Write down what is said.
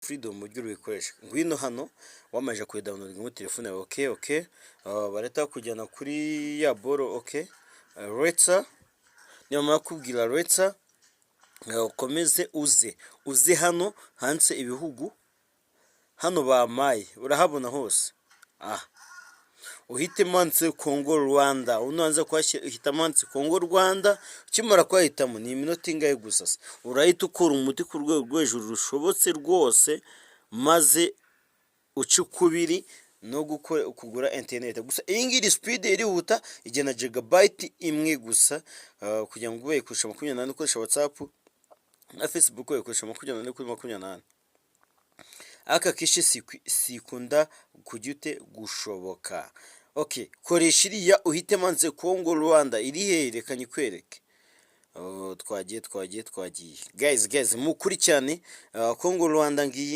freedom uburyo ubikoresha. Ngwino hano wamaje kuyidownloadinga muri telefone yawe. Okay. Bareta kujyana kuri ya boro. Okay. Retsa nyuma kubwira retsa ukomeze uze hano hanse ibihugu hano bamaye urahabona hose. Uhite manse Congo Rwanda, unanze kwashyira uhita manse Congo Rwanda. Kimara kwahitamo ni iminota ingahe gusa, urahita ukora umuti ku rwego rw'ejuru rushobotse rwose, maze ucukubiri no kugura internet gusa. Iyi ngiri speed irihuta igena gigabyte imwe gusa, kugira ngo uyikoresha 28 ukoresha WhatsApp na Facebook uyikoresha 28 kuri 28. Aka kishi sikunda kujyute gushoboka. Okay, koresha iriya uhite manze Congo Rwanda iri he, reka nyikwereke. Twagiye guys mukuri cyane. Congo Rwanda ngiyi